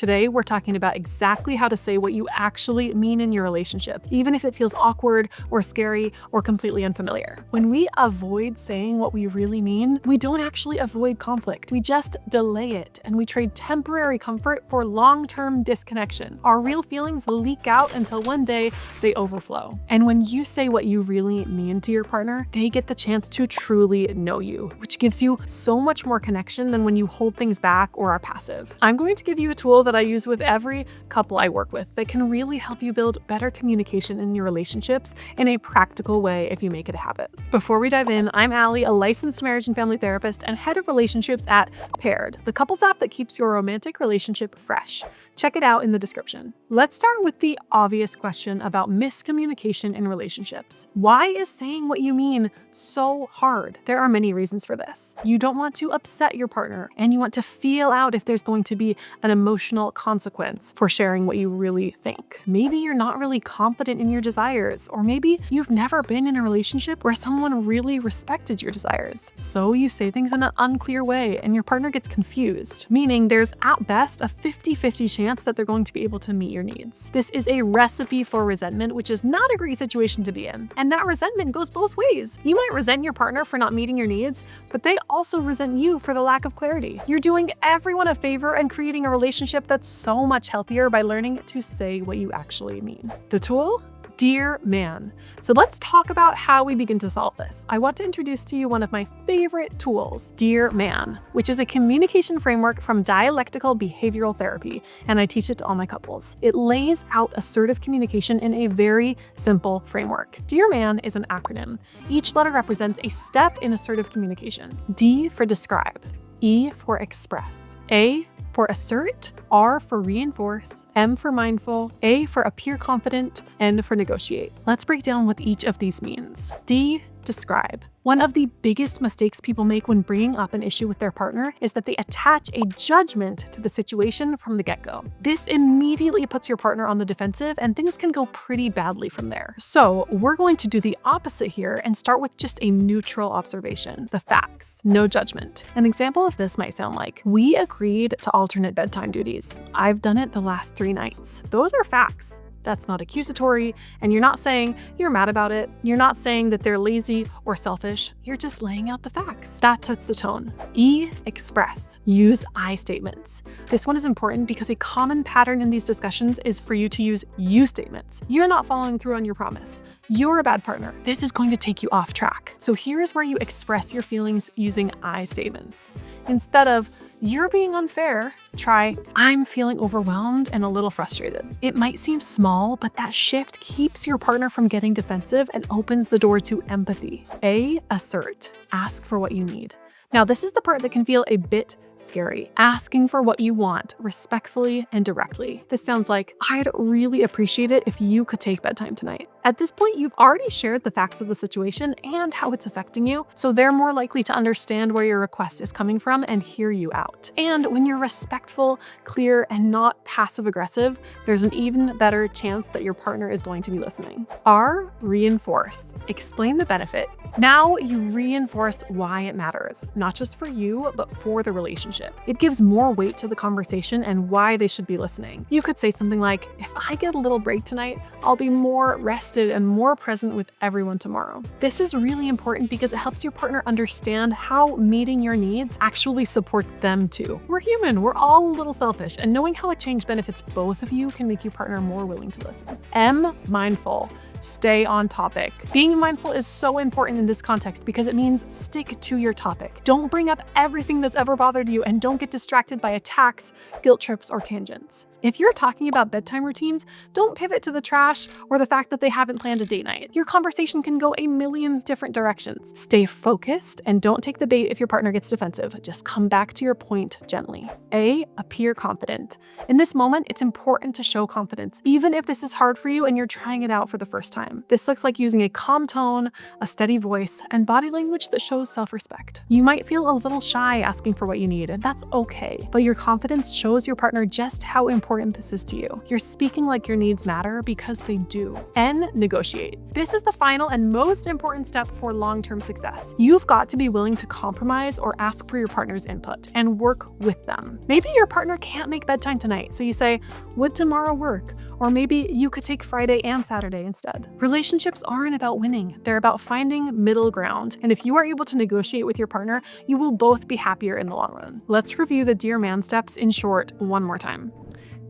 Today, we're talking about exactly how to say what you actually mean in your relationship, even if it feels awkward or scary or completely unfamiliar. When we avoid saying what we really mean, we don't actually avoid conflict. We just delay it, and we trade temporary comfort for long-term disconnection. Our real feelings leak out until one day they overflow. And when you say what you really mean to your partner, they get the chance to truly know you, which gives you so much more connection than when you hold things back or are passive. I'm going to give you a tool that I use with every couple I work with that can really help you build better communication in your relationships in a practical way if you make it a habit. Before we dive in, I'm Allie, a licensed marriage and family therapist and head of relationships at Paired, the couples app that keeps your romantic relationship fresh. Check it out in the description. Let's start with the obvious question about miscommunication in relationships. Why is saying what you mean so hard? There are many reasons for this. You don't want to upset your partner, and you want to feel out if there's going to be an emotional consequence for sharing what you really think. Maybe you're not really confident in your desires, or maybe you've never been in a relationship where someone really respected your desires. So you say things in an unclear way, and your partner gets confused, meaning there's at best a 50-50 chance that they're going to be able to meet your needs. This is a recipe for resentment, which is not a great situation to be in. And that resentment goes both ways. You might resent your partner for not meeting your needs, but they also resent you for the lack of clarity. You're doing everyone a favor and creating a relationship that's so much healthier by learning to say what you actually mean. The tool? Dear Man. So let's talk about how we begin to solve this. I want to introduce to you one of my favorite tools, Dear Man, which is a communication framework from dialectical behavioral therapy, and I teach it to all my couples. It lays out assertive communication in a very simple framework. Dear Man is an acronym. Each letter represents a step in assertive communication. D for describe, E for express, A for assert, R for reinforce, M for mindful, A for appear confident, N for negotiate. Let's break down what each of these means. D, describe. One of the biggest mistakes people make when bringing up an issue with their partner is that they attach a judgment to the situation from the get-go. This immediately puts your partner on the defensive, and things can go pretty badly from there. So we're going to do the opposite here and start with just a neutral observation, the facts, no judgment. An example of this might sound like, we agreed to alternate bedtime duties. I've done it the last 3 nights. Those are facts. That's not accusatory, and you're not saying you're mad about it. You're not saying that they're lazy or selfish. You're just laying out the facts. That sets the tone. E, express. Use I statements. This one is important because a common pattern in these discussions is for you to use you statements. You're not following through on your promise. You're a bad partner. This is going to take you off track. So here is where you express your feelings using I statements. Instead of, you're being unfair, try, I'm feeling overwhelmed and a little frustrated. It might seem small, but that shift keeps your partner from getting defensive and opens the door to empathy. A, assert. Ask for what you need. Now, this is the part that can feel a bit scary. Asking for what you want, respectfully and directly. This sounds like, I'd really appreciate it if you could take bedtime tonight. At this point, you've already shared the facts of the situation and how it's affecting you, so they're more likely to understand where your request is coming from and hear you out. And when you're respectful, clear, and not passive-aggressive, there's an even better chance that your partner is going to be listening. R, reinforce. Explain the benefit. Now you reinforce why it matters, not just for you, but for the relationship. It gives more weight to the conversation and why they should be listening. You could say something like, if I get a little break tonight, I'll be more rested and more present with everyone tomorrow. This is really important because it helps your partner understand how meeting your needs actually supports them too. We're human, we're all a little selfish, and knowing how a change benefits both of you can make your partner more willing to listen. M, mindful. Stay on topic. Being mindful is so important in this context because it means stick to your topic. Don't bring up everything that's ever bothered you, and don't get distracted by attacks, guilt trips, or tangents. If you're talking about bedtime routines, don't pivot to the trash or the fact that they haven't planned a date night. Your conversation can go a million different directions. Stay focused and don't take the bait if your partner gets defensive. Just come back to your point gently. A, appear confident. In this moment, it's important to show confidence, even if this is hard for you and you're trying it out for the first time. This looks like using a calm tone, a steady voice, and body language that shows self-respect. You might feel a little shy asking for what you need, and that's okay, but your confidence shows your partner just how important this is to you. You're speaking like your needs matter because they do. N, negotiate. This is the final and most important step for long-term success. You've got to be willing to compromise or ask for your partner's input and work with them. Maybe your partner can't make bedtime tonight, so you say, would tomorrow work? Or maybe you could take Friday and Saturday instead. Relationships aren't about winning, they're about finding middle ground. And if you are able to negotiate with your partner, you will both be happier in the long run. Let's review the Dear Man steps in short one more time.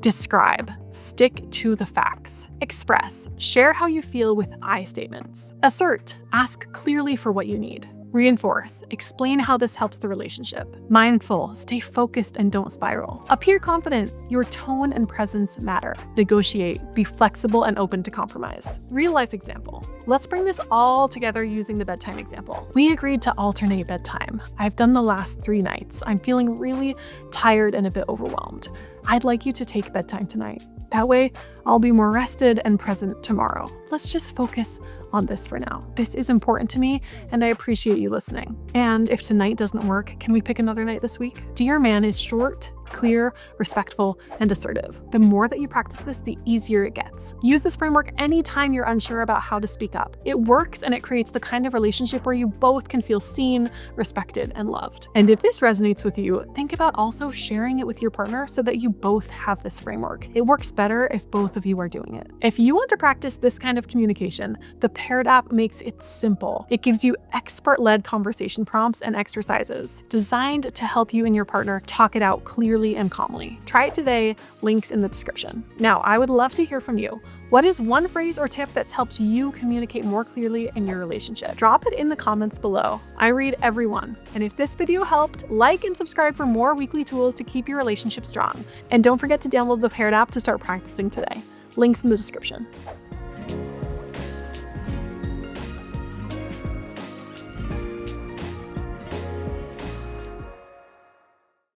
Describe. Stick to the facts. Express. Share how you feel with I statements. Assert. Ask clearly for what you need. Reinforce. Explain how this helps the relationship. Mindful. Stay focused and don't spiral. Appear confident. Your tone and presence matter. Negotiate. Be flexible and open to compromise. Real life example. Let's bring this all together using the bedtime example. We agreed to alternate bedtime. I've done the last 3 nights. I'm feeling really tired and a bit overwhelmed. I'd like you to take bedtime tonight. That way, I'll be more rested and present tomorrow. Let's just focus on this for now. This is important to me, and I appreciate you listening. And if tonight doesn't work, can we pick another night this week? Dear Man is short, clear, respectful, and assertive. The more that you practice this, the easier it gets. Use this framework anytime you're unsure about how to speak up. It works, and it creates the kind of relationship where you both can feel seen, respected, and loved. And if this resonates with you, think about also sharing it with your partner so that you both have this framework. It works better if both of you are doing it. If you want to practice this kind of communication, the Paired app makes it simple. It gives you expert-led conversation prompts and exercises designed to help you and your partner talk it out clearly and calmly. Try it today, links in the description. Now, I would love to hear from you. What is one phrase or tip that's helped you communicate more clearly in your relationship? Drop it in the comments below. I read every one. And if this video helped, like and subscribe for more weekly tools to keep your relationship strong. And don't forget to download the Paired app to start practicing today. Links in the description.